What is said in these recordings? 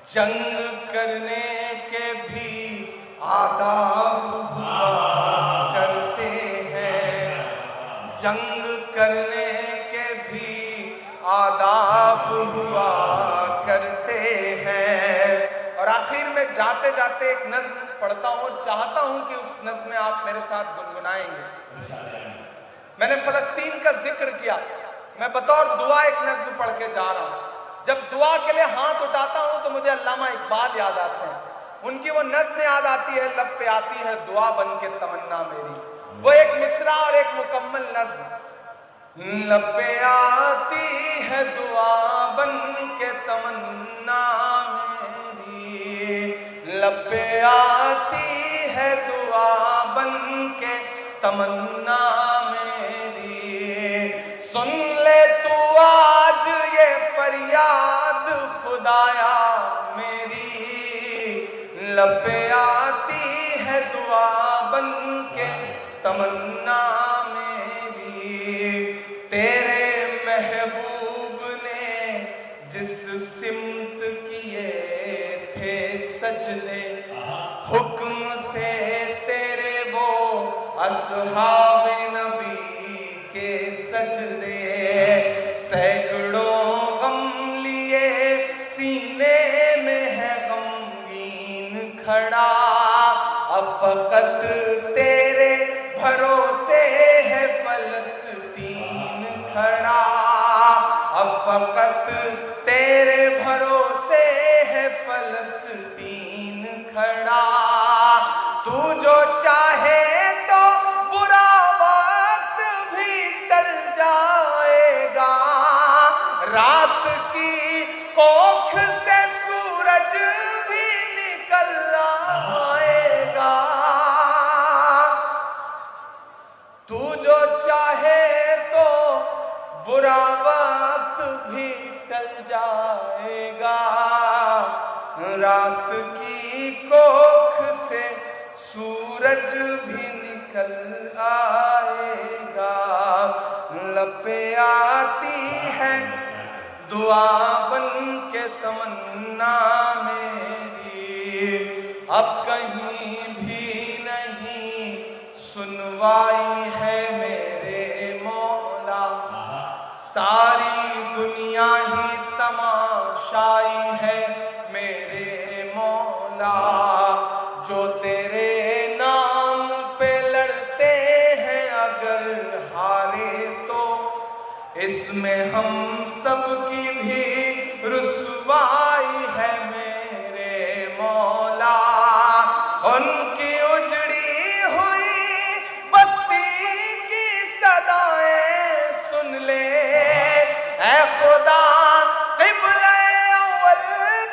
جنگ کرنے کے بھی آداب ہوا کرتے ہیں، جنگ کرنے کے بھی آداب ہوا کرتے ہیں۔ اور آخر میں جاتے جاتے ایک نظم پڑھتا ہوں اور چاہتا ہوں کہ اس نظم میں آپ میرے ساتھ گنگنائیں گے۔ میں نے فلسطین کا ذکر کیا، میں بطور دعا ایک نظم پڑھ کے جا رہا ہوں۔ جب دعا کے لیے ہاتھ اٹھاتا ہوں تو مجھے علامہ اقبال یاد آتے ہیں، ان کی وہ نظم یاد آتی ہے، لب پہ آتی ہے دعا بن کے تمنا میری، وہ ایک مصرع اور ایک مکمل نظم۔ لب پہ آتی ہے دعا بن کے تمنا میری، لب پہ آتی ہے دعا بن کے تمنا میری، سن لے تو آج یہ فریاد خدایا میری، لب پہ آتی ہے دعا بن کے تمنا میری، تیرے محبوب نے جس سمت کیے تھے سجدے، حکم سے تیرے وہ اصحاب نبی کے سجدے، سینکڑوں غم لیے سینے میں ہے غمگین کھڑا، اب فقط تیرے بھروسے ہے فلسطین کھڑا، اب فقط تیرے بھروسے ہے فلسطین کھڑا، تو جو چاہے تو برا وقت بھی ٹل جائے گا، رات کی کوکھ سے سورج بھی نکل آئے گا، تو جو چاہے تو برا وقت بھی ٹل جائے گا، رات کی کوکھ سے سورج بھی نکل آئے گا، لب پہ آتی ہے دعا بن کے تمنا میری، اب کہیں بھی نہیں سنوائی ہے میرے مولا، ساری دنیا ہی تماشائی ہے میرے مولا، جو تیرے نام پہ لڑتے ہیں اگر ہارے تو اس میں ہم سب کی بھی رسوائی ہے میرے مولا، ان کی اجڑی ہوئی بستی کی صدائیں سن لے، اے خدا قبلہ اول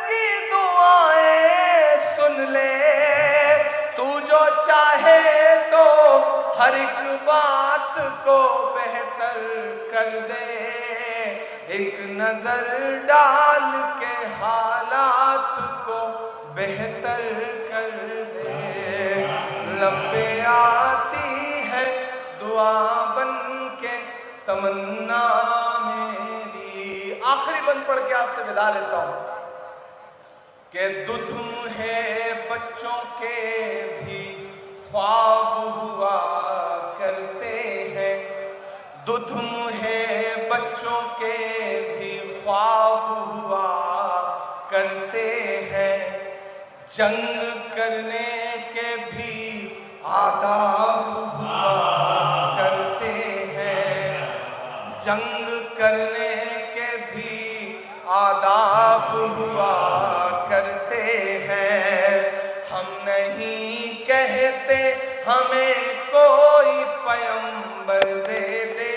کی دعائیں سن لے، تو جو چاہے تو ہر ایک بات کو بہتر کر دے، ایک نظر ڈال کے حالات کو بہتر کر دے، لب پہ آتی ہے دعا بن کے تمنا میری۔ آخری بند پڑھ کے آپ سے ودا لیتا ہوں کہ ددھم ہے بچوں کے بھی خواب ہوا کرتے ہیں، ددھم ہے بچوں کے بھی خواب ہوا کرتے ہیں، جنگ کرنے کے بھی آداب ہوا کرتے ہیں، جنگ کرنے کے بھی آداب ہوا کرتے ہیں، ہم نہیں کہتے ہمیں کوئی پیمبر دے دے،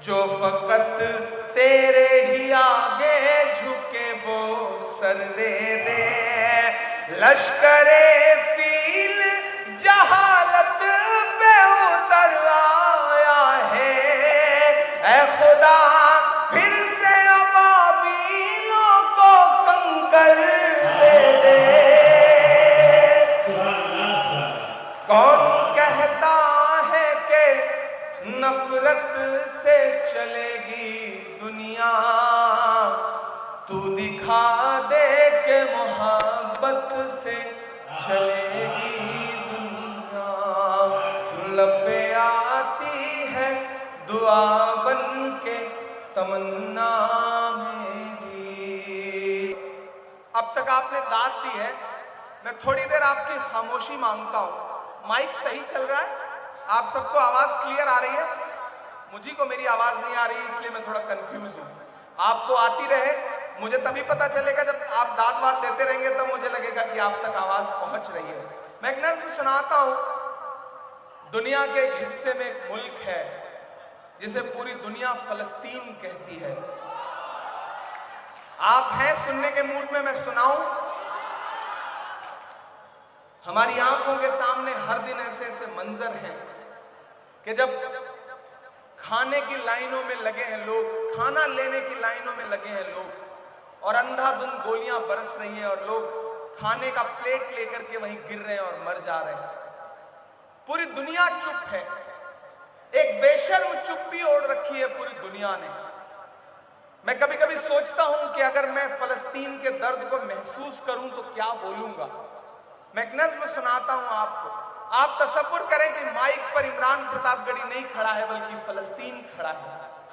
جو فقط تیرے ہی آگے جھکے وہ سر دے دے، لشکر فیل جہالت پہ اتر آیا ہے، اے خدا پھر سے ابابیلوں کو کنکر دے دے، کون کہتا ہے کہ نفرت سے چلے گی دنیا، تو دکھا دے کہ मोहब्बत से चलेगी दुनिया, लब पे आती है दुआ बन के तमन्ना मेरी। अब तक आपने दाद दी है, मैं थोड़ी देर आपकी खामोशी मांगता हूँ। माइक सही चल रहा है? आप सबको आवाज क्लियर आ रही है? मुझे को मेरी आवाज नहीं आ रही, इसलिए मैं थोड़ा कंफ्यूज हूँ। आपको आती रहे, मुझे तभी पता चलेगा जब आप दाद वाद देते रहेंगे, तब मुझे लगेगा कि आप तक आवाज पहुंच रही है। मैं एक नज़्म सुनाता हूँ। दुनिया के एक हिस्से में एक मुल्क है जिसे पूरी दुनिया फलस्तीन कहती है। आप हैं सुनने के मूड में? मैं सुनाऊं? हमारी आंखों के सामने हर दिन ऐसे ऐसे मंजर हैं कि जब खाने की लाइनों में लगे हैं लोग, खाना लेने की लाइनों में लगे हैं लोग, और अंधाधुंध गोलियां बरस रही हैं और लोग खाने का प्लेट लेकर के वहीं गिर रहे हैं और मर जा रहे हैं। पूरी दुनिया चुप है। एक बेशर्म चुप्पी ओढ़ रखी है पूरी दुनिया ने। मैं कभी कभी सोचता हूं कि अगर मैं फलस्तीन के दर्द को महसूस करूं तो क्या बोलूंगा। मैं एक नज़्म सुनाता हूं आपको। आप तसव्वुर करें कि माइक पर इमरान प्रतापगढ़ी नहीं खड़ा है, बल्कि फलस्तीन खड़ा है,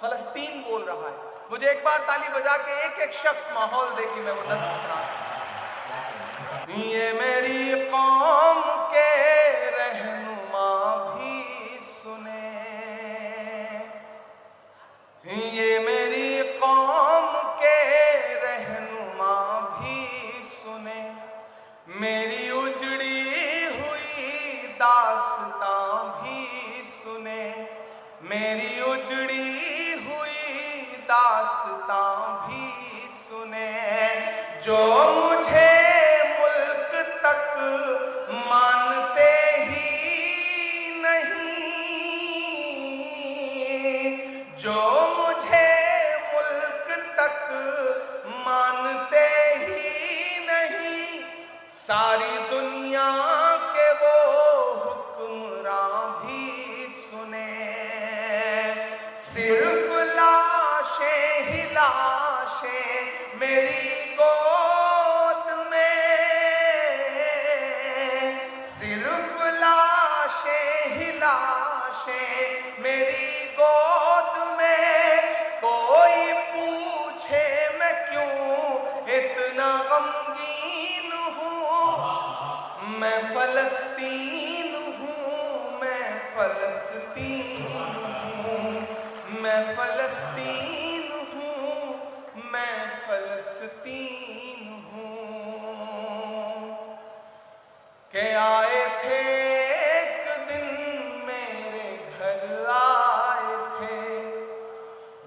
फलस्तीन बोल रहा है। मुझे एक बार ताली बजा के एक एक शख्स माहौल दे कि मैं वो नज़्म सुना सकूं। ये मेरी कौम के रहनुमा भी सुने, ये मेरी कौम के रहनुमा भी सुने, मेरी उजड़ी हुई दास्तां भी सुने, मेरी उजड़ी हुई दास्तां भी सुने। जो मुझे मुल्क तक मानते ही नहीं, जो मुझे मुल्क तक मानते ही नहीं, सारी दुनिया के वो हुक्मरां भी सुने। सिर्फ लाशें ही लाशें मेरी गोद में, सिर्फ लाशें ही लाशें मेरी गोद में। कोई पूछे मैं क्यों इतना गमगीन हूँ, मैं फलस्तीन हूँ, मैं फलस्तीन हूँ, मैं फलस्तीन हूँ, मैं फलस्तीन हूँ। के आए थे एक दिन मेरे घर आए थे,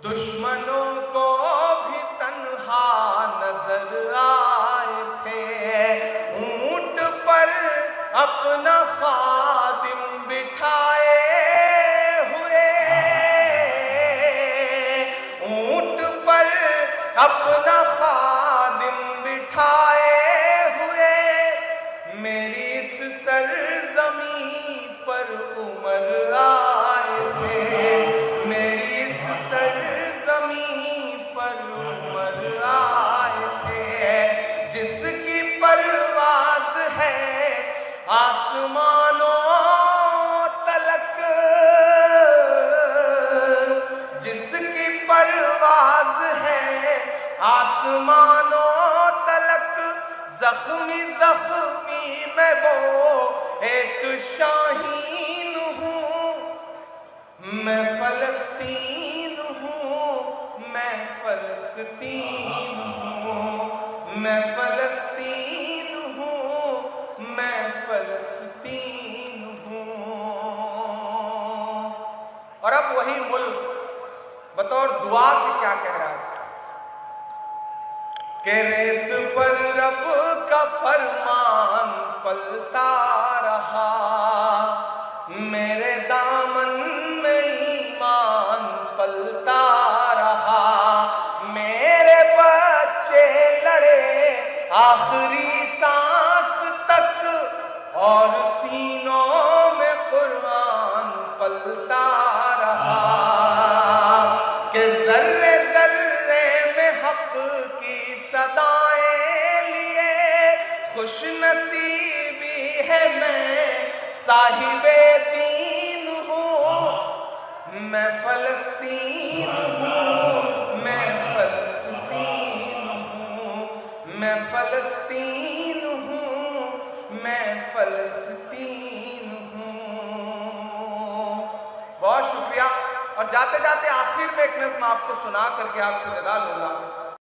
दुश्मनों को भी तन्हा नजर आए थे। ऊंट पर अपना खादिम बिठाए हुए, ऊंट पर अपना खादिम बिठाए हुए, मेरी इस सरजमी पर उमर आए थे, मेरी इस सरजमी पर उमर आए थे। जिसकी परवाज़ है आसमानों तलक, जिसकी परवाज़ है आसमानों तलक, जख्मी जख्मी मैं वो एक शाहीन हूँ, मैं फलस्तीन हूँ, मैं फलस्तीन हूँ, मैं फलस्तीन हूँ, मैं फलस्तीन हूँ। और अब वही मुल्क बतौर दुआ के क्या कह रहा है कि रेत पर रब का फरमान पलता रहा, मेरे दामन में ईमान पलता रहा, मेरे बच्चे लड़े आखिरी सांस तक और सीनों में कुरान पलता रहा, कि जर्रे जर्रे में हक की सदाएं लिए खुश میں صاحب دین ہوں، میں فلسطین ہوں، میں فلسطین ہوں، میں فلسطین ہوں، میں فلسطین ہوں۔ بہت شکریہ، اور جاتے جاتے آخر میں ایک نظم آپ کو سنا کر کے آپ سے ودا لوں گا۔